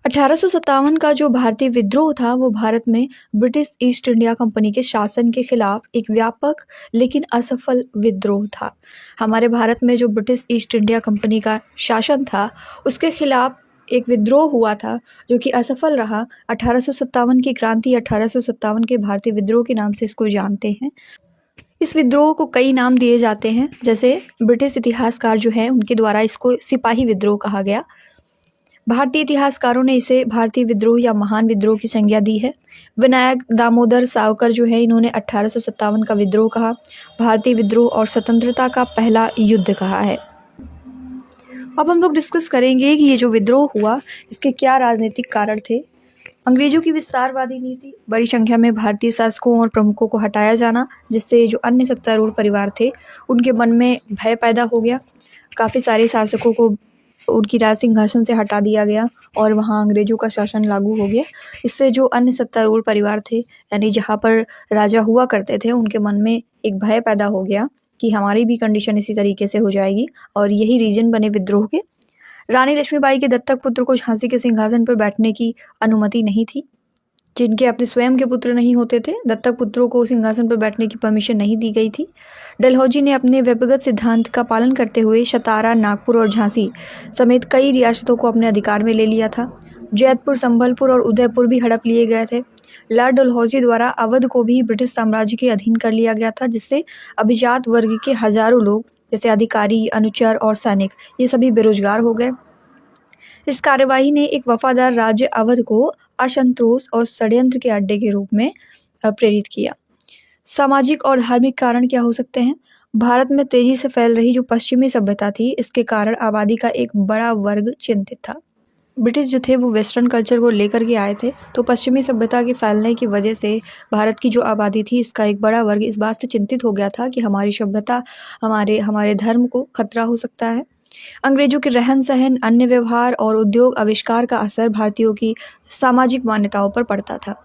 1857 का जो भारतीय विद्रोह था वो भारत में ब्रिटिश ईस्ट इंडिया कंपनी के शासन के खिलाफ एक व्यापक लेकिन असफल विद्रोह था। हमारे भारत में जो ब्रिटिश ईस्ट इंडिया कंपनी का शासन था उसके खिलाफ एक विद्रोह हुआ था जो कि असफल रहा। 1857 की क्रांति, 1857 के भारतीय विद्रोह के नाम से इसको जानते हैं। इस विद्रोह को कई नाम दिए जाते हैं, जैसे ब्रिटिश इतिहासकार जो हैं उनके द्वारा इसको सिपाही विद्रोह कहा गया। भारतीय इतिहासकारों ने इसे भारतीय विद्रोह या महान विद्रोह की संज्ञा दी है। विनायक दामोदर सावरकर जो है इन्होंने 1857 का विद्रोह कहा भारतीय विद्रोह और स्वतंत्रता का पहला युद्ध कहा है। अब हम लोग डिस्कस करेंगे कि ये जो विद्रोह हुआ इसके क्या राजनीतिक कारण थे। अंग्रेजों की विस्तारवादी नीति, बड़ी संख्या में भारतीय शासकों और प्रमुखों को हटाया जाना, जिससे जो अन्य सत्तारूढ़ परिवार थे उनके मन में भय पैदा हो गया। काफ़ी सारे शासकों को उनकी राज सिंहासन से हटा दिया गया और वहाँ अंग्रेजों का शासन लागू हो गया। इससे जो अन्य सत्तारूढ़ परिवार थे, यानी जहाँ पर राजा हुआ करते थे, उनके मन में एक भय पैदा हो गया कि हमारी भी कंडीशन इसी तरीके से हो जाएगी, और यही रीजन बने विद्रोह के। रानी लक्ष्मीबाई के दत्तक पुत्र को झांसी के सिंहासन पर बैठने की अनुमति नहीं थी। जिनके अपने स्वयं के पुत्र नहीं होते थे, दत्तक पुत्रों को सिंहासन पर बैठने की परमिशन नहीं दी गई थी। डलहौजी ने अपने व्यक्तिगत सिद्धांत का पालन करते हुए सतारा, नागपुर और झांसी समेत कई रियासतों को अपने अधिकार में ले लिया था। जैतपुर, संबलपुर और उदयपुर भी हड़प लिए गए थे। लॉर्ड डलहौजी द्वारा अवध को भी ब्रिटिश साम्राज्य के अधीन कर लिया गया था, जिससे अभिजात वर्ग के हजारों लोग, जैसे अधिकारी, अनुचर और सैनिक, ये सभी बेरोजगार हो गए। इस कार्यवाही ने एक वफादार राज्य अवध को असंतोष और षड्यंत्र के अड्डे के रूप में प्रेरित किया। सामाजिक और धार्मिक कारण क्या हो सकते हैं? भारत में तेजी से फैल रही जो पश्चिमी सभ्यता थी, इसके कारण आबादी का एक बड़ा वर्ग चिंतित था। ब्रिटिश जो थे वो वेस्टर्न कल्चर को लेकर के आए थे, तो पश्चिमी सभ्यता के फैलने की वजह से भारत की जो आबादी थी, इसका एक बड़ा वर्ग इस बात से चिंतित हो गया था कि हमारी सभ्यता, हमारे धर्म को खतरा हो सकता है। अंग्रेजों के रहन सहन, अन्य व्यवहार और उद्योग आविष्कार का असर भारतीयों की सामाजिक मान्यताओं पर पड़ता था।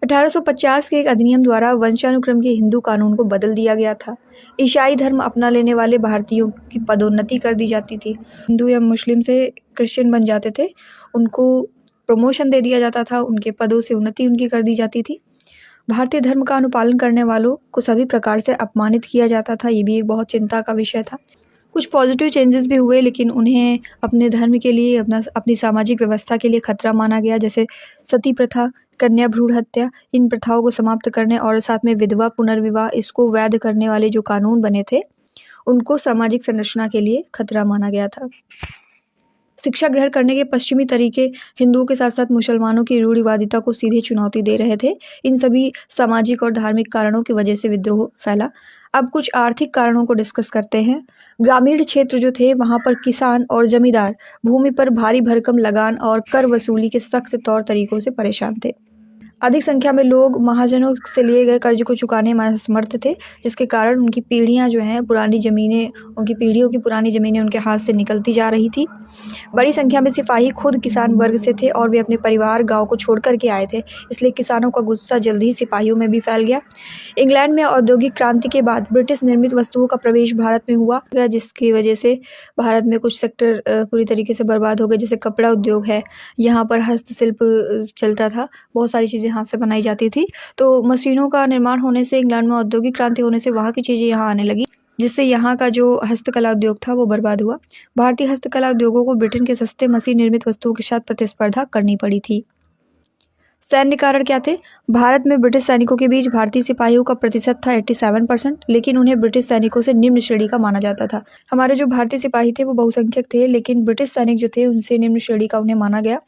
1850 के एक अधिनियम द्वारा वंशानुक्रम के हिंदू कानून को बदल दिया गया था। ईसाई धर्म अपना लेने वाले भारतीयों की पदोन्नति कर दी जाती थी। हिंदू या मुस्लिम से क्रिश्चियन बन जाते थे, उनको प्रमोशन दे दिया जाता था, उनके पदों से उन्नति उनकी कर दी जाती थी। भारतीय धर्म का अनुपालन करने वालों को सभी प्रकार से अपमानित किया जाता था, ये भी एक बहुत चिंता का विषय था। कुछ पॉजिटिव चेंजेस भी हुए, लेकिन उन्हें अपने धर्म के लिए, अपनी सामाजिक व्यवस्था के लिए खतरा माना गया, जैसे सती प्रथा, कन्या भ्रूण हत्या। इन प्रथाओं को समाप्त करने और साथ में विधवा पुनर्विवाह, इसको वैध करने वाले जो कानून बने थे, उनको सामाजिक संरचना के लिए खतरा माना गया था। शिक्षा ग्रहण करने के पश्चिमी तरीके हिंदुओं के साथ साथ मुसलमानों की रूढ़िवादिता को सीधे चुनौती दे रहे थे। इन सभी सामाजिक और धार्मिक कारणों की वजह से विद्रोह फैला। अब कुछ आर्थिक कारणों को डिस्कस करते हैं। ग्रामीण क्षेत्र जो थे, वहाँ पर किसान और जमींदार भूमि पर भारी भरकम लगान और कर वसूली के सख्त तौर तरीकों से परेशान थे। अधिक संख्या में लोग महाजनों से लिए गए कर्ज को चुकाने में असमर्थ थे, जिसके कारण उनकी पीढ़ियां जो हैं, उनकी पीढ़ियों की पुरानी ज़मीनें उनके हाथ से निकलती जा रही थी। बड़ी संख्या में सिपाही खुद किसान वर्ग से थे और वे अपने परिवार गांव को छोड़ कर के आए थे, इसलिए किसानों का गुस्सा जल्द ही सिपाहियों में भी फैल गया। इंग्लैंड में औद्योगिक क्रांति के बाद ब्रिटिश निर्मित वस्तुओं का प्रवेश भारत में हुआ, जिसकी वजह से भारत में कुछ सेक्टर पूरी तरीके से बर्बाद हो गए। जैसे कपड़ा उद्योग है, यहाँ पर हस्तशिल्प चलता था, बहुत सारी चीज़ें हाथ से बनाई जाती थी। तो मशीनों का निर्माण होने से, इंग्लैंड में औद्योगिक क्रांति होने से वहाँ की चीज़ें यहाँ आने लगी, जिससे यहाँ का जो हस्तकला उद्योग था वो बर्बाद हुआ। भारतीय हस्तकला उद्योगों को ब्रिटेन के सस्ते मशीन निर्मित वस्तुओं के साथ प्रतिस्पर्धा करनी पड़ी थी। सैन्य कारण क्या थे? भारत में ब्रिटिश सैनिकों के बीच भारतीय सिपाहियों का प्रतिशत था 87%, लेकिन उन्हें ब्रिटिश सैनिकों से निम्न श्रेणी का माना जाता था। हमारे जो भारतीय सिपाही थे वो बहुसंख्यक थे, लेकिन ब्रिटिश सैनिक जो थे उनसे निम्न श्रेणी का उन्हें माना गया।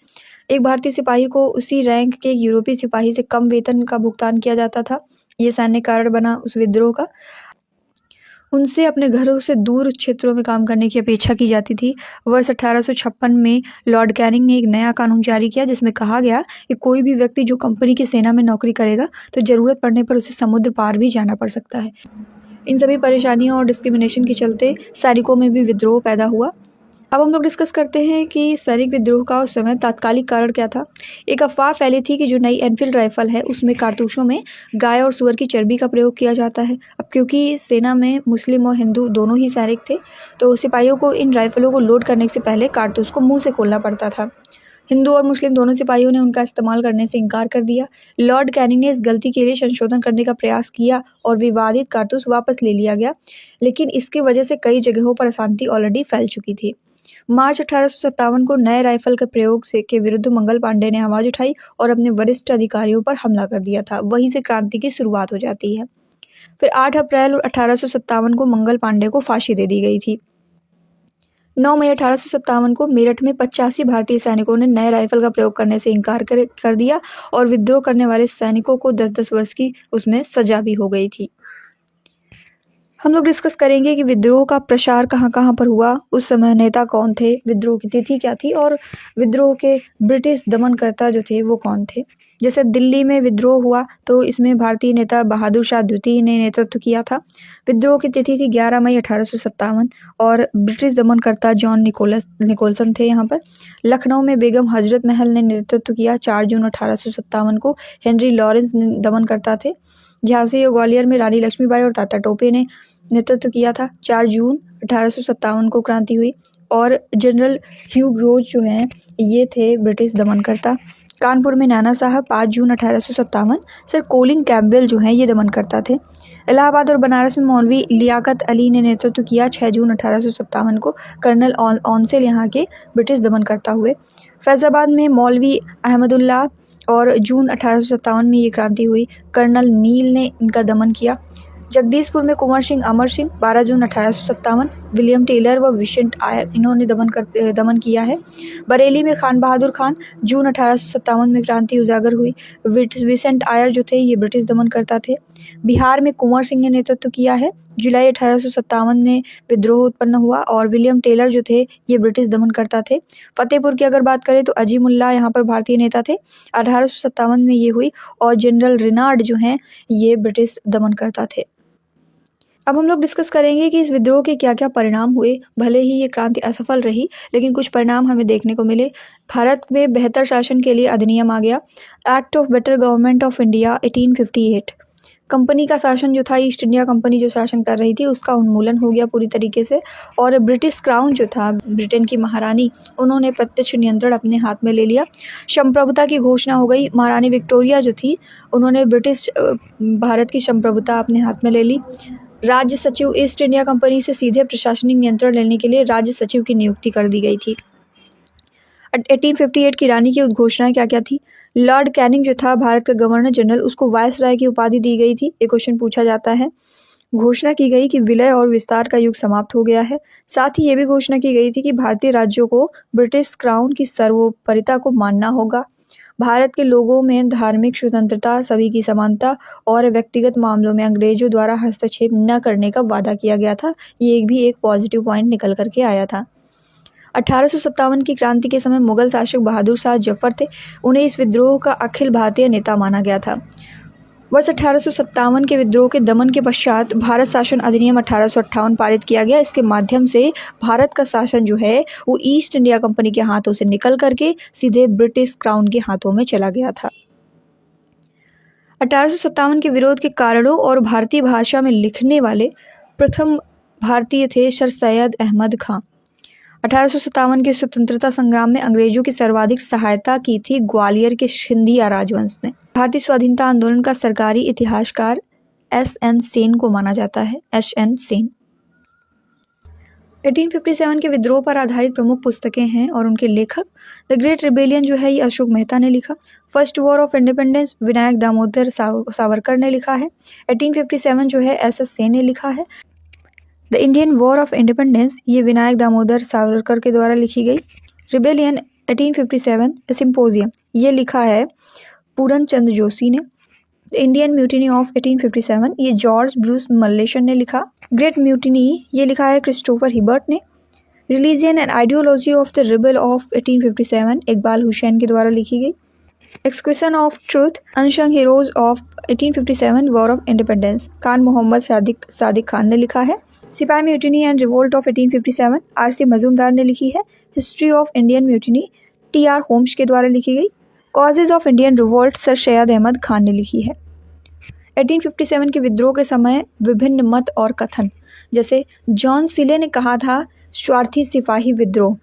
एक भारतीय सिपाही को उसी रैंक के यूरोपीय सिपाही से कम वेतन का भुगतान किया जाता था। ये सैन्य कारण बना उस विद्रोह का। उनसे अपने घरों से दूर क्षेत्रों में काम करने की अपेक्षा की जाती थी। वर्ष 1856 में लॉर्ड कैनिंग ने एक नया कानून जारी किया, जिसमें कहा गया कि कोई भी व्यक्ति जो कंपनी की सेना में नौकरी करेगा तो ज़रूरत पड़ने पर उसे समुद्र पार भी जाना पड़ सकता है। इन सभी परेशानियों और डिस्क्रिमिनेशन के चलते सैनिकों में भी विद्रोह पैदा हुआ। अब हम लोग डिस्कस करते हैं कि सैनिक विद्रोह का उस समय तात्कालिक कारण क्या था। एक अफवाह फैली थी कि जो नई एनफील्ड राइफल है उसमें कारतूसों में गाय और सूअर की चर्बी का प्रयोग किया जाता है। अब क्योंकि सेना में मुस्लिम और हिंदू दोनों ही सैनिक थे, तो सिपाहियों को इन राइफलों को लोड करने से पहले कारतूस को मुंह से खोलना पड़ता था। हिंदू और मुस्लिम दोनों सिपाहियों ने उनका इस्तेमाल करने से इनकार कर दिया। लॉर्ड कैनिंग ने इस गलती के लिए संशोधन करने का प्रयास किया और विवादित कारतूस वापस ले लिया गया, लेकिन इसकी वजह से कई जगहों पर अशांति ऑलरेडी फैल चुकी थी। मार्च 1857 को नए राइफल के प्रयोग के विरुद्ध मंगल पांडे ने आवाज उठाई और अपने वरिष्ठ अधिकारियों पर हमला कर दिया था। वहीं से क्रांति की शुरुआत हो जाती है। फिर 8 अप्रैल 1857 को मंगल पांडे को फांसी दे दी गई थी। 9 मई 1857 को मेरठ में 85 भारतीय सैनिकों ने नए राइफल का प्रयोग करने से इनकार कर दिया और विद्रोह करने वाले सैनिकों को 10-10 वर्ष की उसमें सजा भी हो गई थी। हम लोग डिस्कस करेंगे कि विद्रोह का प्रसार कहाँ कहाँ पर हुआ, उस समय नेता कौन थे, विद्रोह की तिथि क्या थी और विद्रोह के ब्रिटिश दमनकर्ता जो थे वो कौन थे। जैसे दिल्ली में विद्रोह हुआ तो इसमें भारतीय नेता बहादुर शाह द्वितीय ने नेतृत्व किया था। विद्रोह की तिथि थी 11 मई 1857 और ब्रिटिश दमनकर्ता जॉन निकोलसन थे यहाँ पर। लखनऊ में बेगम हजरत महल ने नेतृत्व किया। 4 जून 1857 को हेनरी लॉरेंस दमनकर्ता थे। झांसी और ग्वालियर में रानी लक्ष्मीबाई और तात्या टोपे ने नेतृत्व किया था। 4 जून 1857 को क्रांति हुई और जनरल ह्यू ग्रोज जो हैं ये थे ब्रिटिश दमनकर्ता। कानपुर में नाना साहब 5 जून 1857। सर कोलिन कैम्पबेल जो हैं ये दमनकर्ता थे। इलाहाबाद और बनारस में मौलवी लियाकत अली ने नेतृत्व किया। 6 जून 1857 को कर्नल ऑनसेल यहाँ के ब्रिटिश दमनकर्ता हुए। फैज़ाबाद में मौलवी अहमदुल्लाह और जून 1857 में ये क्रांति हुई। कर्नल नील ने इनका दमन किया। जगदीशपुर में कुंवर सिंह अमर सिंह 12 जून 1857। विलियम टेलर व विसेंट आयर इन्होंने दमन किया है। बरेली में खान बहादुर खान जून 1857 में क्रांति उजागर हुई। विसेंट आयर जो थे ये ब्रिटिश दमनकर्ता थे। बिहार में कुंवर सिंह ने नेतृत्व किया है। जुलाई 1857 में विद्रोह उत्पन्न हुआ और विलियम टेलर जो थे ये ब्रिटिश दमनकर्ता थे। फतेहपुर की अगर बात करें तो अजीमुल्लाह यहाँ पर भारतीय नेता थे। 1857 में ये हुई और जनरल रिनार्ड जो हैं ये ब्रिटिश दमनकर्ता थे। अब हम लोग डिस्कस करेंगे कि इस विद्रोह के क्या क्या परिणाम हुए। भले ही ये क्रांति असफल रही लेकिन कुछ परिणाम हमें देखने को मिले। भारत में बेहतर शासन के लिए अधिनियम आ गया। Act of better government of India 1858। Company का शासन जो था, ईस्ट इंडिया कंपनी जो शासन कर रही थी उसका उन्मूलन हो गया पूरी तरीके से और ब्रिटिश क्राउन जो था, ब्रिटेन की महारानी, उन्होंने प्रत्यक्ष नियंत्रण अपने हाथ में ले लिया। संप्रभुता की घोषणा हो गई। महारानी विक्टोरिया जो थी उन्होंने ब्रिटिश भारत की संप्रभुता अपने हाथ में ले ली। राज्य सचिव, ईस्ट इंडिया कंपनी से सीधे प्रशासनिक नियंत्रण लेने के लिए राज्य सचिव की नियुक्ति कर दी गई थी। 1858 की रानी की उद्घोषणाएं क्या क्या थी। लॉर्ड कैनिंग जो था भारत का गवर्नर जनरल, उसको वायसराय की उपाधि दी गई थी। ये क्वेश्चन पूछा जाता है। घोषणा की गई कि विलय और विस्तार का युग समाप्त हो गया है। साथ ही ये भी घोषणा की गई थी कि भारतीय राज्यों को ब्रिटिश क्राउन की सर्वोपरिता को मानना होगा। भारत के लोगों में धार्मिक स्वतंत्रता, सभी की समानता और व्यक्तिगत मामलों में अंग्रेजों द्वारा हस्तक्षेप न करने का वादा किया गया था। ये भी एक पॉजिटिव पॉइंट निकल करके आया था। 1857 की क्रांति के समय मुगल शासक बहादुर शाह जफर थे। उन्हें इस विद्रोह का अखिल भारतीय नेता माना गया था। वर्ष 1857 के विद्रोह के दमन के पश्चात भारत शासन अधिनियम 1858 पारित किया गया। इसके माध्यम से भारत का शासन जो है वो ईस्ट इंडिया कंपनी के हाथों से निकल करके सीधे ब्रिटिश क्राउन के हाथों में चला गया था। 1857 के विरोध के कारणों और भारतीय भाषा में लिखने वाले प्रथम भारतीय थे सर सैयद अहमद खां। 1857 के स्वतंत्रता संग्राम में अंग्रेजों की सर्वाधिक सहायता की थी ग्वालियर के सिंधिया राजवंश ने। भारतीय स्वाधीनता आंदोलन का सरकारी इतिहासकार S.N. सेन को माना जाता है। S.N. सेन 1857 के विद्रोह पर आधारित प्रमुख पुस्तकें हैं और उनके लेखक द ग्रेट रिबेलियन जो है ये अशोक मेहता ने लिखा। First war of independence Vinayak Damodar Savarkar ने लिखा है। 1857 जो है S.S. सेन ने लिखा है। The Indian war of independence ये विनायक दामोदर सावरकर के द्वारा लिखी गई। रिबेलियन 1857 सिम्पोजियम ये लिखा है पूरन चंद्र जोशी ने। द इंडियन म्यूटिनी ऑफ 1857 ये जॉर्ज ब्रूस मल्लेशन ने लिखा। ग्रेट म्यूटिनी ये लिखा है क्रिस्टोफर हिबर्ट ने। Religion and ideology of the rebel of 1857 Iqbal Hussain के द्वारा लिखी गई। Execution of truth unsung heroes of 1857 war of independence Khan Mohammad Sadiq Khan ने लिखा है। सिपाही mutiny and revolt of 1857 R.C. Majumdar ने लिखी है। History of Indian mutiny T.R. Holmes के द्वारा लिखी गई। Causes of Indian revolt Sir Syed Ahmad Khan ने लिखी है। 1857 के विद्रोह के समय विभिन्न मत और कथन, जैसे जॉन सिले ने कहा था स्वार्थी सिपाही विद्रोह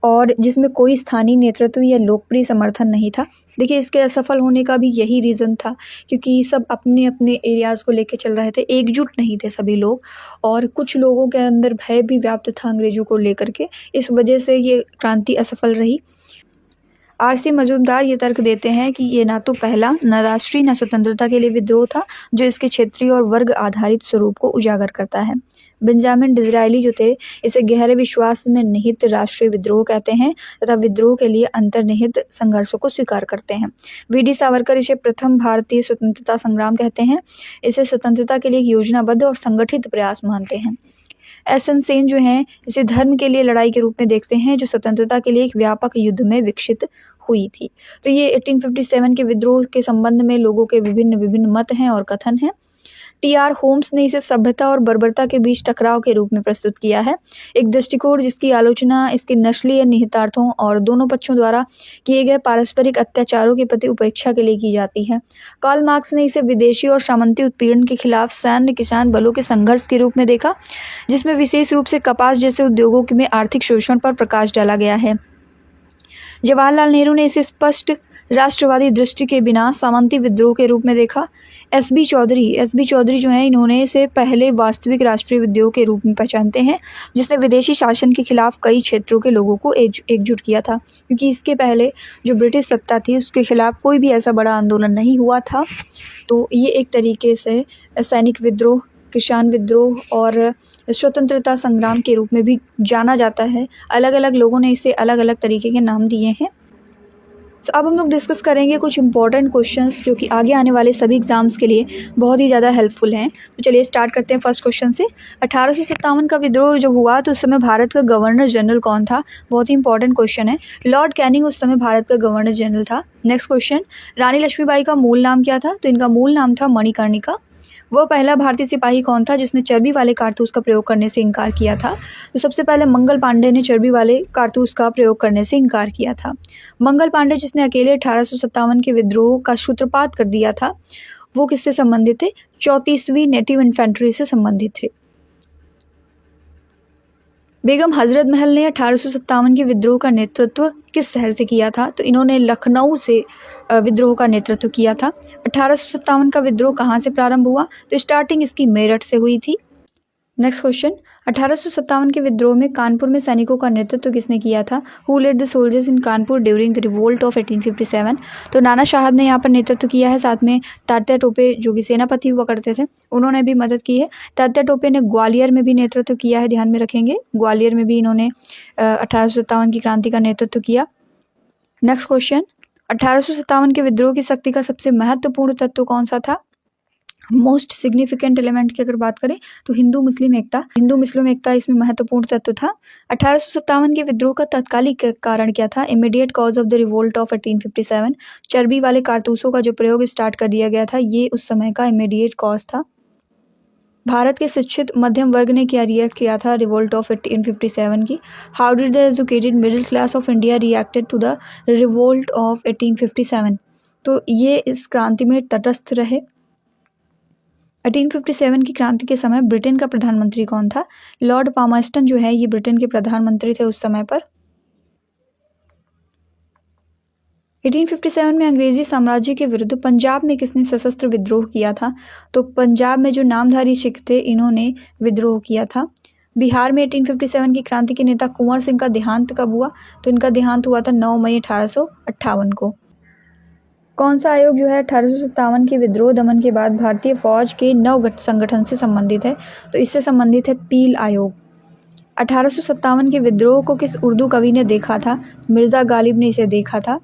और जिसमें कोई स्थानीय नेतृत्व या लोकप्रिय समर्थन नहीं था। देखिए, इसके असफल होने का भी यही रीज़न था, क्योंकि सब अपने अपने एरियाज़ को लेके चल रहे थे, एकजुट नहीं थे सभी लोग, और कुछ लोगों के अंदर भय भी व्याप्त था अंग्रेज़ों को लेकर के। इस वजह से ये क्रांति असफल रही। आर.सी. मजूमदार ये तर्क देते हैं कि ये ना तो पहला, न राष्ट्रीय, न स्वतंत्रता के लिए विद्रोह था, जो इसके क्षेत्रीय और वर्ग आधारित स्वरूप को उजागर करता है। बेंजामिन डिज़रायली जो थे, इसे गहरे विश्वास में निहित राष्ट्रीय विद्रोह कहते हैं तथा विद्रोह के लिए अंतर्निहित संघर्षों को स्वीकार करते हैं। वी.डी. सावरकर इसे प्रथम भारतीय स्वतंत्रता संग्राम कहते हैं। इसे स्वतंत्रता के लिए एक योजनाबद्ध और संगठित प्रयास मानते हैं। एस.एन. सेन जो हैं, इसे धर्म के लिए लड़ाई के रूप में देखते हैं, जो स्वतंत्रता के लिए एक व्यापक युद्ध में विकसित हुई थी। तो ये 1857 के विद्रोह के संबंध में लोगों के विभिन्न मत हैं और कथन हैं। टी.आर. होम्स ने इसे सभ्यता और बर्बरता के बीच टकराव के रूप में प्रस्तुत किया है, एक दृष्टिकोण जिसकी आलोचना इसके नस्लीय निहितार्थों और दोनों पक्षों द्वारा किए गए पारस्परिक अत्याचारों के प्रति उपेक्षा के लिए की जाती है। कार्ल मार्क्स ने इसे विदेशी और सामंती उत्पीड़न के खिलाफ सैन्य किसान बलों के संघर्ष के रूप में देखा, जिसमें विशेष रूप से कपास जैसे उद्योगों में आर्थिक शोषण पर प्रकाश डाला गया है। जवाहरलाल नेहरू ने इसे स्पष्ट राष्ट्रवादी दृष्टि के बिना सामंती विद्रोह के रूप में देखा। एस.बी. चौधरी जो हैं, इन्होंने इसे पहले वास्तविक राष्ट्रीय विद्रोह के रूप में पहचानते हैं, जिसने विदेशी शासन के खिलाफ कई क्षेत्रों के लोगों को एकजुट किया था, क्योंकि इसके पहले जो ब्रिटिश सत्ता थी उसके खिलाफ कोई भी ऐसा बड़ा आंदोलन नहीं हुआ था। तो ये एक तरीके से सैनिक विद्रोह, किसान विद्रोह और स्वतंत्रता संग्राम के रूप में भी जाना जाता है। अलग अलग लोगों ने इसे अलग अलग तरीके के नाम दिए हैं। तो अब हम लोग डिस्कस करेंगे कुछ इंपॉर्टेंट क्वेश्चंस जो कि आगे आने वाले सभी एग्जाम्स के लिए बहुत ही ज़्यादा हेल्पफुल हैं। तो चलिए स्टार्ट करते हैं फर्स्ट क्वेश्चन से। 1857 का विद्रोह जब हुआ तो उस समय भारत का गवर्नर जनरल कौन था? बहुत ही इंपॉर्टेंट क्वेश्चन है। लॉर्ड कैनिंग उस समय भारत का गवर्नर जनरल था। नेक्स्ट क्वेश्चन, रानी लक्ष्मीबाई का मूल नाम क्या था? तो इनका मूल नाम था मणिकर्णिका। वह पहला भारतीय सिपाही कौन था जिसने चर्बी वाले कारतूस का प्रयोग करने से इनकार किया था? तो सबसे पहले मंगल पांडे ने चर्बी वाले कारतूस का प्रयोग करने से इनकार किया था। मंगल पांडे जिसने अकेले 1857 के विद्रोह का सूत्रपात कर दिया था, वो किससे संबंधित थे? 34वीं नेटिव इन्फेंट्री से संबंधित थे। बेगम हजरत महल ने 1857 के विद्रोह का नेतृत्व किस शहर से किया था? तो इन्होंने लखनऊ से विद्रोह का नेतृत्व किया था। 1857 का विद्रोह कहाँ से प्रारंभ हुआ? तो स्टार्टिंग इसकी मेरठ से हुई थी। नेक्स्ट क्वेश्चन, 1857 के विद्रोह में कानपुर में सैनिकों का नेतृत्व किसने किया था? Who led the soldiers in Kanpur during the revolt of 1857? तो नाना साहब ने यहाँ पर नेतृत्व किया है। साथ में तात्या टोपे जो कि सेनापति हुआ करते थे, उन्होंने भी मदद की है। तात्या टोपे ने ग्वालियर में भी नेतृत्व किया है, ध्यान में रखेंगे। ग्वालियर में भी इन्होंने 1857 की क्रांति का नेतृत्व किया। नेक्स्ट क्वेश्चन, 1857 के विद्रोह की शक्ति का सबसे महत्वपूर्ण तत्व कौन सा था? मोस्ट सिग्निफिकेंट एलिमेंट की अगर बात करें तो हिंदू मुस्लिम एकता इसमें महत्वपूर्ण तत्व था। 1857 के विद्रोह का तत्कालिक कारण क्या था? Immediate cause of the revolt of 1857। चर्बी वाले कारतूसों का जो प्रयोग स्टार्ट कर दिया गया था, ये उस समय का इमीडिएट कॉज था। भारत के शिक्षित मध्यम वर्ग ने क्या रिएक्ट किया था रिवोल्ट ऑफ 1857 की? How did the educated middle class of India reacted to the revolt of 1857? तो ये इस क्रांति में तटस्थ रहे। 1857 की क्रांति के समय ब्रिटेन का प्रधानमंत्री कौन था? लॉर्ड पामर्स्टन जो है, ये ब्रिटेन के प्रधानमंत्री थे उस समय पर। 1857 में अंग्रेजी साम्राज्य के विरुद्ध पंजाब में किसने सशस्त्र विद्रोह किया था? तो पंजाब में जो नामधारी सिख थे, इन्होंने विद्रोह किया था। बिहार में 1857 की क्रांति के नेता कुंवर सिंह का देहांत कब हुआ? तो इनका देहांत हुआ था 9 मई 1858 को। कौन सा आयोग जो है 1857 के विद्रोह दमन के बाद भारतीय फौज के नव संगठन से संबंधित है? तो इससे संबंधित है पील आयोग। 1857 के विद्रोह को किस उर्दू कवि ने देखा था? मिर्ज़ा गालिब ने इसे देखा था।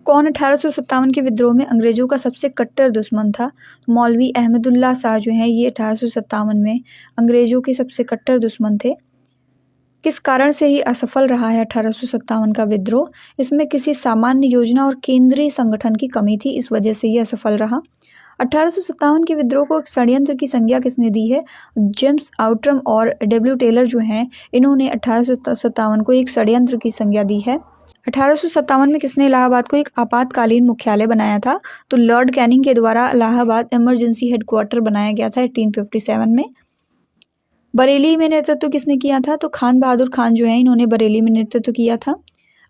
कौन 1857 के विद्रोह में अंग्रेजों का सबसे कट्टर दुश्मन था? मौलवी अहमदुल्ला शाह जो हैं, ये 1857 में अंग्रेजों के सबसे कट्टर दुश्मन थे। किस कारण से ही असफल रहा है 1857 का विद्रोह? इसमें किसी सामान्य योजना और केंद्रीय संगठन की कमी थी, इस वजह से ये असफल रहा। 1857 के विद्रोह को एक षड्यंत्र की संज्ञा किसने दी है? जेम्स आउट्रम और डब्ल्यू टेलर जो हैं, इन्होंने 1857 को एक षड्यंत्र की संज्ञा दी है। 1857 में किसने इलाहाबाद को एक आपातकालीन मुख्यालय बनाया था? तो लॉर्ड कैनिंग के द्वारा इलाहाबाद इमरजेंसी हेडक्वार्टर बनाया गया था 1857 में। बरेली में नेतृत्व किसने किया था? तो खान बहादुर खान जो है इन्होंने बरेली में नेतृत्व किया था।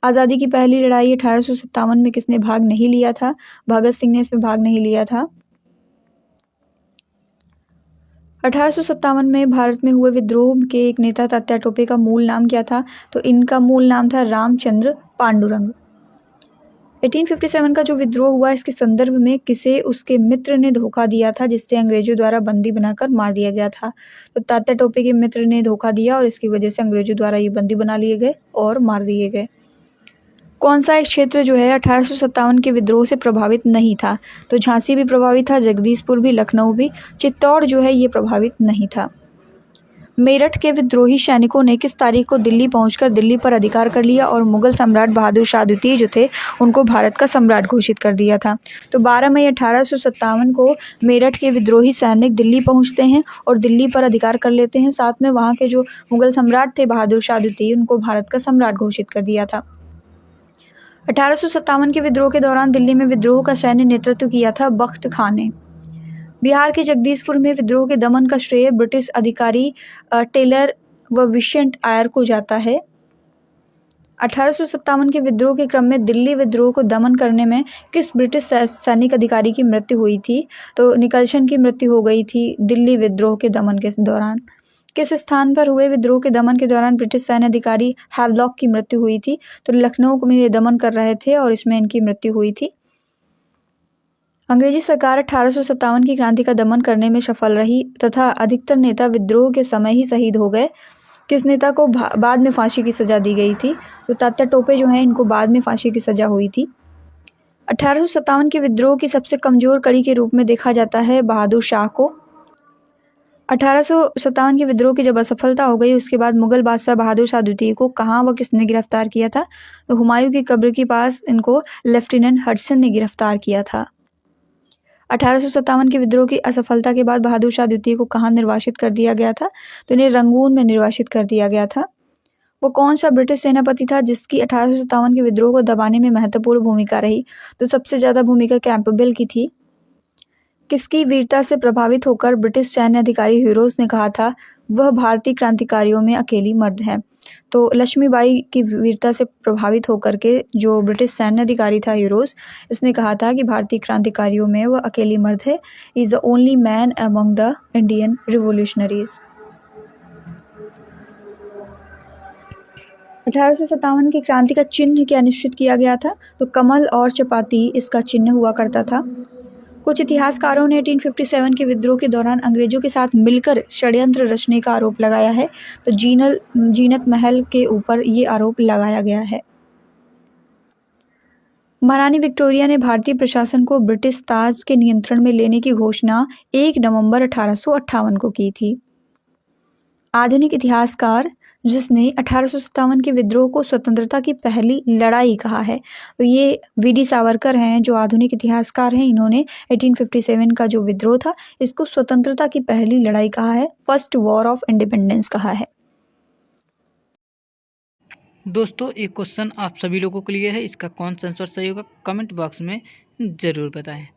आज़ादी की पहली लड़ाई 1857 में किसने भाग नहीं लिया था? भगत सिंह ने इसमें भाग नहीं लिया था। 1857 में भारत में हुए विद्रोह के एक नेता तात्या टोपे का मूल नाम क्या था? तो इनका मूल नाम था रामचंद्र पांडुरंग। 1857 का जो विद्रोह हुआ इसके संदर्भ में किसे उसके मित्र ने धोखा दिया था जिससे अंग्रेजों द्वारा बंदी बनाकर मार दिया गया था? तो तात्या टोपे के मित्र ने धोखा दिया और इसकी वजह से अंग्रेजों द्वारा ये बंदी बना लिए गए और मार दिए गए। कौन सा एक क्षेत्र जो है 1857 के विद्रोह से प्रभावित नहीं था? तो झांसी भी प्रभावित था, जगदीशपुर भी, लखनऊ भी। चित्तौड़ जो है ये प्रभावित नहीं था। मेरठ के विद्रोही सैनिकों ने किस तारीख को दिल्ली पहुंचकर दिल्ली पर अधिकार कर लिया और मुगल सम्राट बहादुर शाह द्वितीय जो थे उनको भारत का सम्राट घोषित कर दिया था? तो 12 मई 1857 को मेरठ के विद्रोही सैनिक दिल्ली पहुंचते हैं और दिल्ली पर अधिकार कर लेते हैं। साथ में वहाँ के जो मुगल सम्राट थे बहादुर शाह द्वितीय उनको भारत का सम्राट घोषित कर दिया था। 1857 के विद्रोह के दौरान दिल्ली में विद्रोह का सैन्य नेतृत्व किया था बख्त खान ने। बिहार के जगदीशपुर में विद्रोह के दमन का श्रेय ब्रिटिश अधिकारी टेलर व विशेंट आयर को जाता है। 1857 के विद्रोह के क्रम में दिल्ली विद्रोह को दमन करने में किस ब्रिटिश सैनिक अधिकारी की मृत्यु हुई थी? तो निकलसन की मृत्यु हो गई थी दिल्ली विद्रोह के दमन के दौरान। किस स्थान पर हुए विद्रोह के दमन के दौरान ब्रिटिश सैन्य अधिकारी हैवलॉक की मृत्यु हुई थी? तो लखनऊ में ये दमन कर रहे थे और इसमें इनकी मृत्यु हुई थी। अंग्रेजी सरकार 1857 की क्रांति का दमन करने में सफल रही तथा अधिकतर नेता विद्रोह के समय ही शहीद हो गए। किस नेता को बाद में फांसी की सजा दी गई थी? तो तात्या टोपे जो हैं इनको बाद में फांसी की सजा हुई थी। 1857 के विद्रोह की सबसे कमजोर कड़ी के रूप में देखा जाता है बहादुर शाह को। 1857 के विद्रोह की जब असफलता हो गई उसके बाद मुगल बादशाह बहादुर शाह द्वितीय को कहाँ व किसने गिरफ्तार किया था? तो हुमायूं की कब्र के पास इनको लेफ्टिनेंट हडसन ने गिरफ्तार किया था। 1857 के विद्रोह की असफलता के बाद बहादुर शाह द्वितीय को कहाँ निर्वासित कर दिया गया था? तो इन्हें रंगून में निर्वासित कर दिया गया था। वो कौन सा ब्रिटिश सेनापति था जिसकी 1857 के विद्रोह को दबाने में महत्वपूर्ण भूमिका रही? तो सबसे ज़्यादा भूमिका कैंपबेल की थी। किसकी वीरता से प्रभावित होकर ब्रिटिश सैन्य अधिकारी हीरोज ने कहा था वह भारतीय क्रांतिकारियों में अकेली मर्द है? तो लक्ष्मीबाई की वीरता से प्रभावित होकर के जो ब्रिटिश सैन्य अधिकारी था हीरोज, इसने कहा था कि भारतीय क्रांतिकारियों में वह अकेली मर्द है। Is the only man among the Indian revolutionaries. 1857 की क्रांति का चिन्ह क्या निश्चित किया गया था? तो कमल और चपाती इसका चिन्ह हुआ करता था। कुछ इतिहासकारों ने 1857 के विद्रोह के दौरान अंग्रेजों के साथ मिलकर षड्यंत्र रचने का आरोप लगाया है। तो जीनत महल के ऊपर ये आरोप लगाया गया है। महारानी विक्टोरिया ने भारतीय प्रशासन को ब्रिटिश ताज के नियंत्रण में लेने की घोषणा 1 नवंबर 1858 को की थी। आधुनिक इतिहासकार जिसने 1857 के विद्रोह को स्वतंत्रता की पहली लड़ाई कहा है, तो ये वीडी सावरकर हैं जो आधुनिक इतिहासकार हैं। इन्होंने 1857 का जो विद्रोह था इसको स्वतंत्रता की पहली लड़ाई कहा है, फर्स्ट वॉर ऑफ इंडिपेंडेंस कहा है। दोस्तों एक क्वेश्चन आप सभी लोगों के लिए है, इसका कौन सा आंसर सही होगा कमेंट बॉक्स में ज़रूर बताएं।